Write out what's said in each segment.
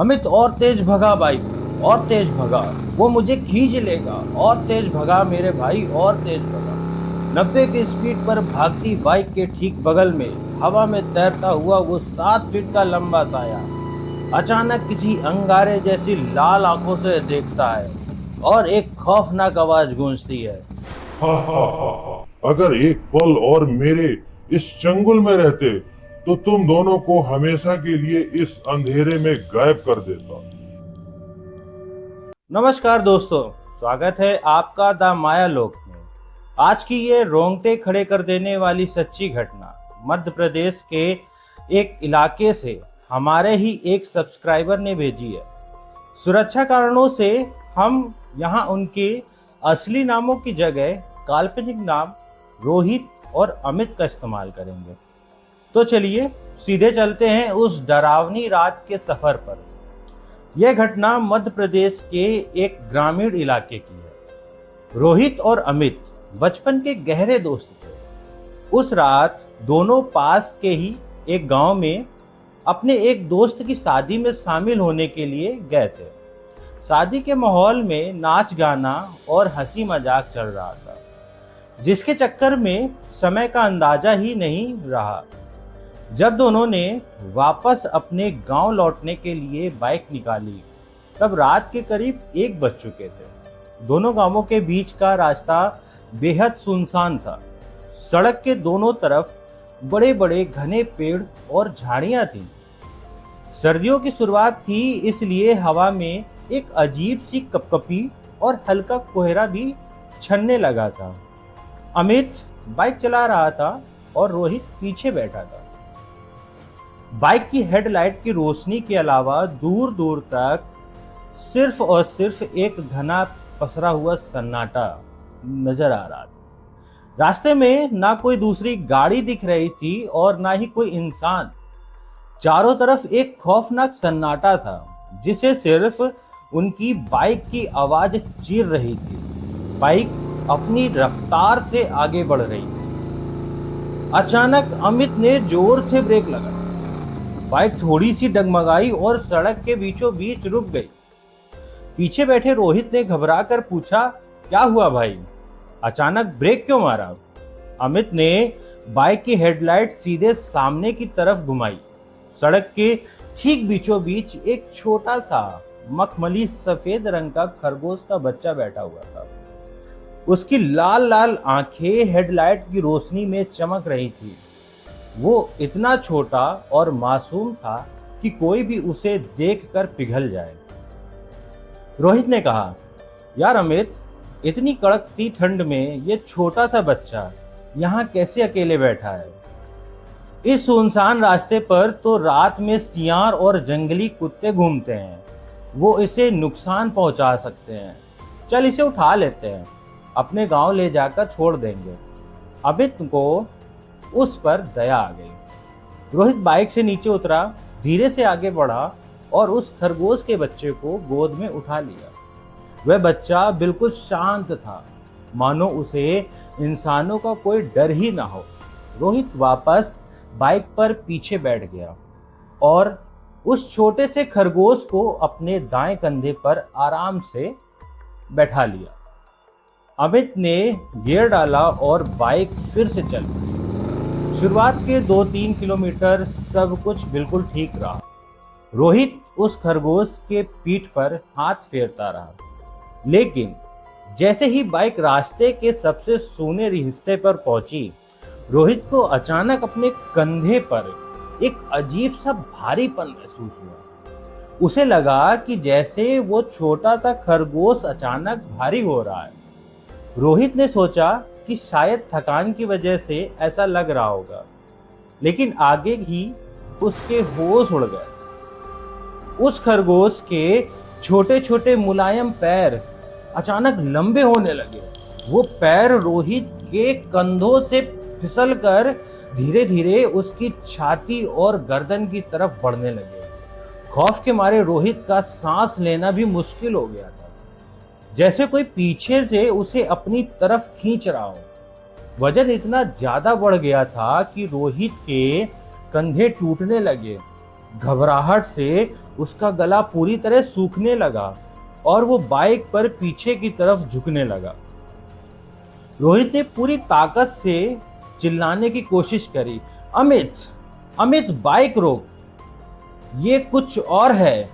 अमित और तेज भगा बाइक, और तेज भगा। वो मुझे खींच लेगा। और तेज भगा मेरे भाई, और तेज भगा। 90 की स्पीड पर भागती बाइक के ठीक बगल में हवा में तैरता हुआ वो 7 फीट का लंबा साया अचानक किसी अंगारे जैसी लाल आंखों से देखता है और एक खौफनाक आवाज गूंजती है। हा हा हा हा। अगर एक पल और मेरे इस चंगुल में रहते तो तुम दोनों को हमेशा के लिए इस अंधेरे में गायब कर देता। नमस्कार दोस्तों, स्वागत है आपका द माया लोक में। आज की ये रोंगटे खड़े कर देने वाली सच्ची घटना मध्य प्रदेश के एक इलाके से हमारे ही एक सब्सक्राइबर ने भेजी है। सुरक्षा कारणों से हम यहाँ उनके असली नामों की जगह काल्पनिक नाम रोहित और अमित का इस्तेमाल करेंगे। तो चलिए सीधे चलते हैं उस डरावनी रात के सफर पर। यह घटना मध्य प्रदेश के एक ग्रामीण इलाके की है। रोहित और अमित बचपन के गहरे दोस्त थे। उस रात दोनों पास के ही एक गांव में अपने एक दोस्त की शादी में शामिल होने के लिए गए थे। शादी के माहौल में नाच गाना और हंसी मजाक चल रहा था, जिसके चक्कर में समय का अंदाजा ही नहीं रहा। जब दोनों ने वापस अपने गांव लौटने के लिए बाइक निकाली, तब रात के करीब 1 बज चुके थे। दोनों गांवों के बीच का रास्ता बेहद सुनसान था। सड़क के दोनों तरफ बड़े बड़े घने पेड़ और झाड़ियां थीं। सर्दियों की शुरुआत थी, इसलिए हवा में एक अजीब सी कपकपी और हल्का कोहरा भी छनने लगा था। अमित बाइक चला रहा था और रोहित पीछे बैठा था। बाइक की हेडलाइट की रोशनी के अलावा दूर दूर तक सिर्फ और सिर्फ एक घना पसरा हुआ सन्नाटा नजर आ रहा था। रास्ते में ना कोई दूसरी गाड़ी दिख रही थी और ना ही कोई इंसान। चारों तरफ एक खौफनाक सन्नाटा था, जिसे सिर्फ उनकी बाइक की आवाज चीर रही थी। बाइक अपनी रफ्तार से आगे बढ़ रही थी। अचानक अमित ने जोर से ब्रेक लगाया। बाइक थोड़ी सी डगमगाई और सड़क के बीचों बीच रुक गई। पीछे बैठे रोहित ने घबरा कर पूछा, क्या हुआ भाई? अचानक ब्रेक क्यों मारा? अमित ने बाइक की हेडलाइट सीधे सामने की तरफ घुमाई। सड़क के ठीक बीचों बीच एक छोटा सा मखमली सफेद रंग का खरगोश का बच्चा बैठा हुआ था। उसकी लाल लाल आंखें हेडलाइट की रोशनी में चमक रही थी। वो इतना छोटा और मासूम था कि कोई भी उसे देखकर पिघल जाए। रोहित ने कहा, यार अमित, इतनी कड़कती ठंड में ये छोटा सा बच्चा यहाँ कैसे अकेले बैठा है? इस सुनसान रास्ते पर तो रात में सियार और जंगली कुत्ते घूमते हैं, वो इसे नुकसान पहुंचा सकते हैं। चल इसे उठा लेते हैं, अपने गांव ले जाकर छोड़ देंगे। अमित को उस पर दया आ गई। रोहित बाइक से नीचे उतरा, धीरे से आगे बढ़ा और उस खरगोश के बच्चे को गोद में उठा लिया। वह बच्चा बिल्कुल शांत था, मानो उसे इंसानों का कोई डर ही ना हो। रोहित वापस बाइक पर पीछे बैठ गया और उस छोटे से खरगोश को अपने दाएं कंधे पर आराम से बैठा लिया। अमित ने गियर डाला और बाइक फिर से चल पड़ी। शुरुआत के 2-3 किलोमीटर सब कुछ बिल्कुल ठीक रहा। रोहित उस खरगोश के पीठ पर हाथ फेरता रहा, लेकिन जैसे ही बाइक रास्ते के सबसे सुनहरे हिस्से पर पहुंची, रोहित को अचानक अपने कंधे पर एक अजीब सा भारीपन महसूस हुआ। उसे लगा कि जैसे वो छोटा सा खरगोश अचानक भारी हो रहा है। रोहित ने सोचा कि शायद थकान की वजह से ऐसा लग रहा होगा, लेकिन आगे ही उसके होश उड़ गए। उस खरगोश के छोटे छोटे मुलायम पैर अचानक लंबे होने लगे। वो पैर रोहित के कंधों से फिसलकर धीरे धीरे उसकी छाती और गर्दन की तरफ बढ़ने लगे। खौफ के मारे रोहित का सांस लेना भी मुश्किल हो गया था, जैसे कोई पीछे से उसे अपनी तरफ खींच रहा हो। वजन इतना ज्यादा बढ़ गया था कि रोहित के कंधे टूटने लगे घबराहट से उसका गला पूरी तरह सूखने लगा और वो बाइक पर पीछे की तरफ झुकने लगा। रोहित ने पूरी ताकत से चिल्लाने की कोशिश करी, अमित, अमित बाइक रोक, ये कुछ और है।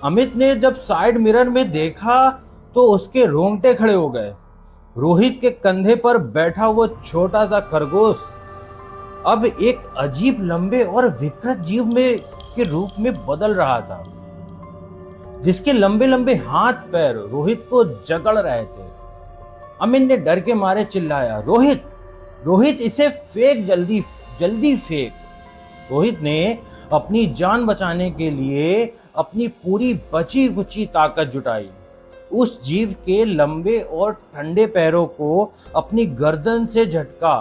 अमित ने जब साइड मिरर में देखा तो उसके रोंगटे खड़े हो गए। रोहित के कंधे पर बैठा वो छोटा सा खरगोश अब एक अजीब लंबे और विकृत जीव में के रूप में बदल रहा था, जिसके लंबे लंबे हाथ पैर रोहित को जकड़ रहे थे। अमित ने डर के मारे चिल्लाया, रोहित, रोहित इसे फेंक, जल्दी जल्दी फेंक। रोहित ने अपनी जान बचाने के लिए अपनी पूरी बची कुची ताकत जुटाई। उस जीव के लंबे और ठंडे पैरों को अपनी गर्दन से झटका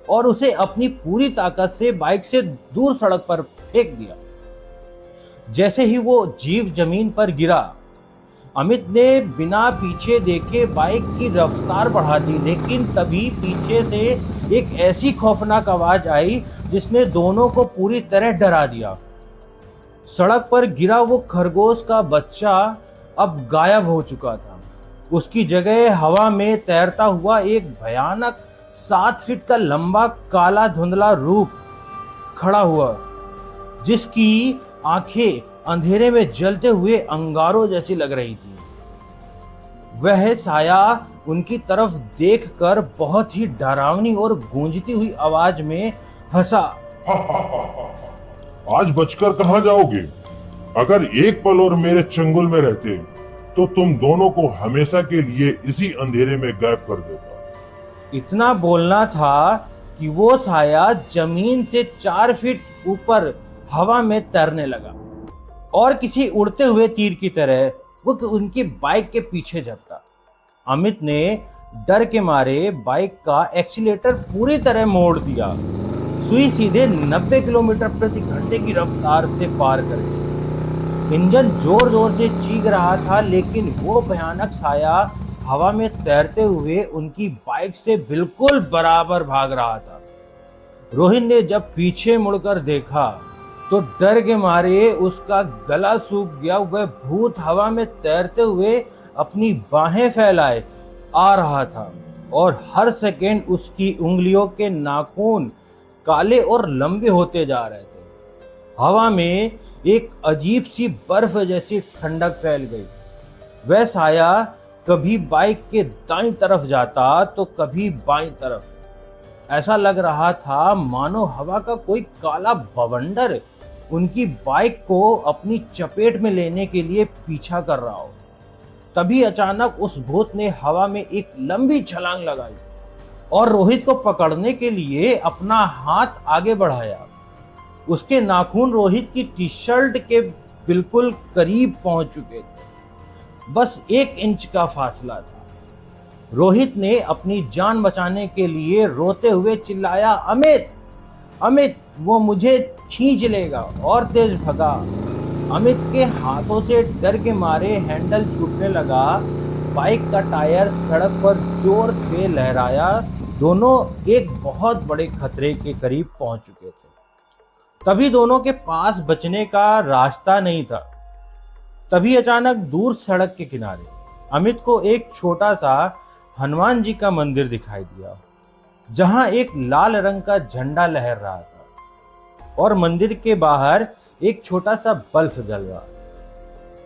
और उसे अपनी पूरी ताकत से बाइक से दूर सड़क पर फेंक दिया। जैसे ही वो जीव जमीन पर गिरा, अमित ने बिना पीछे देखे बाइक की रफ्तार बढ़ा दी, लेकिन तभी पीछे से एक ऐसी खौफनाक आवाज आई जिसने दोनों को पूरी तरह डरा दिया। सड़क पर गिरा वो खरगोश का बच्चा अब गायब हो चुका था। उसकी जगह हवा में तैरता हुआ एक भयानक 7 फीट का लंबा काला धुंधला रूप खड़ा हुआ, जिसकी आंखें अंधेरे में जलते हुए अंगारों जैसी लग रही थी। वह साया उनकी तरफ देखकर बहुत ही डरावनी और गूंजती हुई आवाज में हंसा, आज बचकर कहां जाओगे? अगर एक पल और मेरे चंगुल में रहते तो तुम दोनों को हमेशा के लिए इसी अंधेरे में गायब कर देता। इतना बोलना था कि वो साया जमीन से 4 फीट ऊपर हवा में तैरने लगा और किसी उड़ते हुए तीर की तरह वो उनकी बाइक के पीछे झपटा। अमित ने डर के मारे बाइक का एक्सीलेटर पूरी तरह मोड़ दिया। सुई सीधे 90 किलोमीटर प्रति घंटे की रफ्तार से पार कर गई। इंजन जोर जोर से चीख रहा था, लेकिन वो भयानक साया हवा में तैरते हुए उनकी बाइक से बिल्कुल बराबर भाग रहा था। रोहित ने जब पीछे मुड़कर देखा तो डर के मारे उसका गला सूख गया। वह भूत हवा में तैरते हुए अपनी बाहें फैलाए आ रहा था और हर सेकेंड उसकी उंगलियों के नाखून काले और लंबे होते जा रहे थे। हवा में एक अजीब सी बर्फ जैसी ठंडक फैल गई। वह साया कभी बाइक के दाईं तरफ जाता तो कभी बाईं तरफ। ऐसा लग रहा था मानो हवा का कोई काला बवंडर उनकी बाइक को अपनी चपेट में लेने के लिए पीछा कर रहा हो। तभी अचानक उस भूत ने हवा में एक लंबी छलांग लगाई और रोहित को पकड़ने के लिए अपना हाथ आगे बढ़ाया। उसके नाखून रोहित की टी शर्ट के बिल्कुल करीब पहुंच चुके थे। बस 1 इंच का फासला था। रोहित ने अपनी जान बचाने के लिए रोते हुए चिल्लाया, अमित, अमित, वो मुझे खींच लेगा, और तेज भगा। अमित के हाथों से डर के मारे हैंडल छूटने लगा। बाइक का टायर सड़क पर जोर से लहराया। दोनों एक बहुत बड़े खतरे के करीब पहुंच चुके थे। तभी दोनों के पास बचने का रास्ता नहीं था। तभी अचानक दूर सड़क के किनारे अमित को एक छोटा सा हनुमान जी का मंदिर दिखाई दिया, जहां एक लाल रंग का झंडा लहर रहा था और मंदिर के बाहर एक छोटा सा बल्ब जल रहा।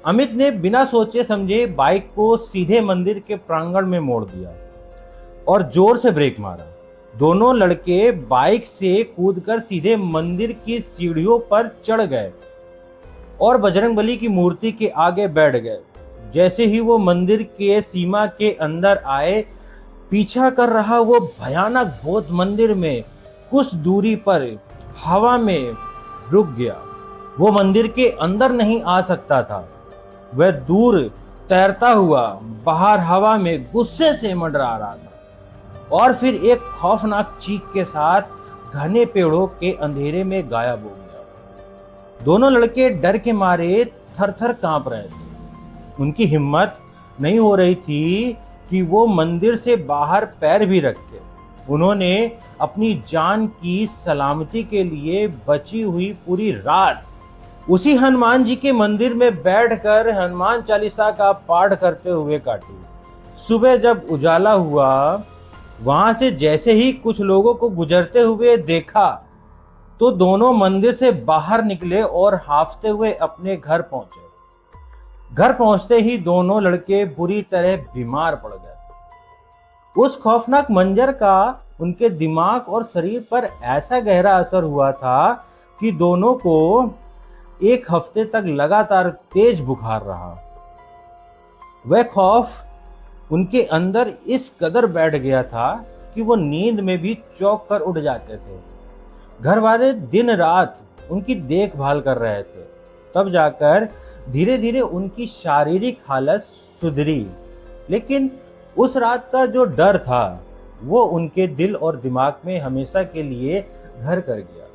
अमित ने बिना सोचे समझे बाइक को सीधे मंदिर के प्रांगण में मोड़ दिया और जोर से ब्रेक मारा। दोनों लड़के बाइक से कूदकर सीधे मंदिर की सीढ़ियों पर चढ़ गए और बजरंगबली की मूर्ति के आगे बैठ गए। जैसे ही वो मंदिर के सीमा के अंदर आए, पीछा कर रहा वो भयानक भूत मंदिर में कुछ दूरी पर हवा में रुक गया। वो मंदिर के अंदर नहीं आ सकता था। वह दूर तैरता हुआ बाहर हवा में गुस्से से मंडरा रहा था और फिर एक खौफनाक चीख के साथ घने पेड़ों के अंधेरे में गायब हो गया। दोनों लड़के डर के मारे थर-थर कांप रहे थे। उनकी हिम्मत नहीं हो रही थी कि वो मंदिर से बाहर पैर भी रखे। उन्होंने अपनी जान की सलामती के लिए बची हुई पूरी रात उसी हनुमान जी के मंदिर में बैठकर हनुमान चालीसा का पाठ करते हुए काटी। सुबह जब उजाला हुआ, वहां से जैसे ही कुछ लोगों को गुजरते हुए देखा तो दोनों मंदिर से बाहर निकले और हांफते हुए अपने घर पहुंचे। घर पहुंचते ही दोनों लड़के बुरी तरह बीमार पड़ गए। उस खौफनाक मंजर का उनके दिमाग और शरीर पर ऐसा गहरा असर हुआ था कि दोनों को 1 हफ्ते तक लगातार तेज बुखार रहा। वह खौफ उनके अंदर इस कदर बैठ गया था कि वो नींद में भी चौंक कर उठ जाते थे। घर वाले दिन रात उनकी देखभाल कर रहे थे, तब जाकर धीरे धीरे उनकी शारीरिक हालत सुधरी। लेकिन उस रात का जो डर था वो उनके दिल और दिमाग में हमेशा के लिए घर कर गया।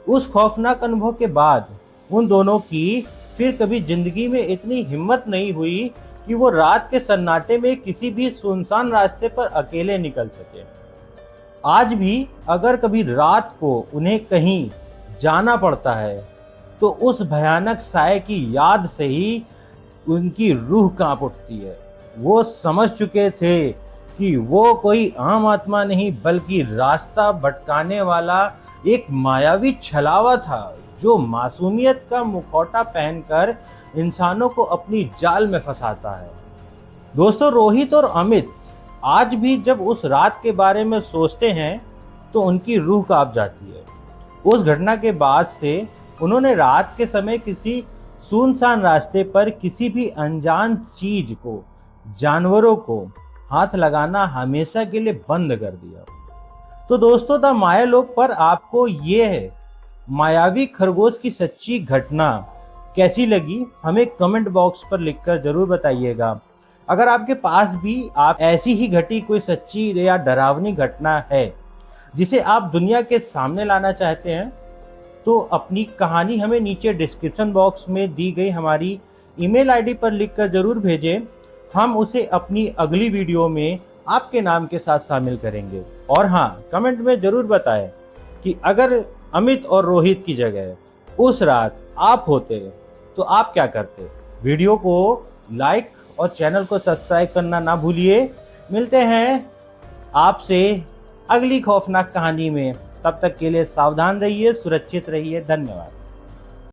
उस खौफनाक अनुभव के बाद उन दोनों की फिर कभी जिंदगी में इतनी हिम्मत नहीं हुई कि वो रात के सन्नाटे में किसी भी सुनसान रास्ते पर अकेले निकल सके। आज भी अगर कभी रात को उन्हें कहीं जाना पड़ता है तो उस भयानक साय की याद से ही उनकी रूह कांप उठती है। वो समझ चुके थे कि वो कोई आम आत्मा नहीं बल्कि रास्ता भटकाने वाला एक मायावी छलावा था जो मासूमियत का मुखौटा पहनकर इंसानों को अपनी जाल में फंसाता है। दोस्तों, रोहित और अमित आज भी जब उस रात के बारे में सोचते हैं तो उनकी रूह कांप जाती है। उस घटना के बाद से उन्होंने रात के समय किसी सुनसान रास्ते पर किसी भी अनजान चीज को, जानवरों को हाथ लगाना हमेशा के लिए बंद कर दिया। तो दोस्तों, द मायालोक पर आपको ये मायावी खरगोश की सच्ची घटना कैसी लगी, हमें कमेंट बॉक्स पर लिखकर जरूर बताइएगा। अगर आपके पास भी आप ऐसी ही घटी कोई सच्ची या डरावनी घटना है जिसे आप दुनिया के सामने लाना चाहते हैं तो अपनी कहानी हमें नीचे डिस्क्रिप्शन बॉक्स में दी गई हमारी ईमेल आईडी पर लिखकर जरूर भेजें। हम उसे अपनी अगली वीडियो में आपके नाम के साथ शामिल करेंगे। और हाँ, कमेंट में जरूर बताएं कि अगर अमित और रोहित की जगह उस रात आप होते तो आप क्या करते। वीडियो को लाइक और चैनल को सब्सक्राइब करना ना भूलिए। मिलते हैं आपसे अगली खौफनाक कहानी में। तब तक के लिए सावधान रहिए, सुरक्षित रहिए। धन्यवाद।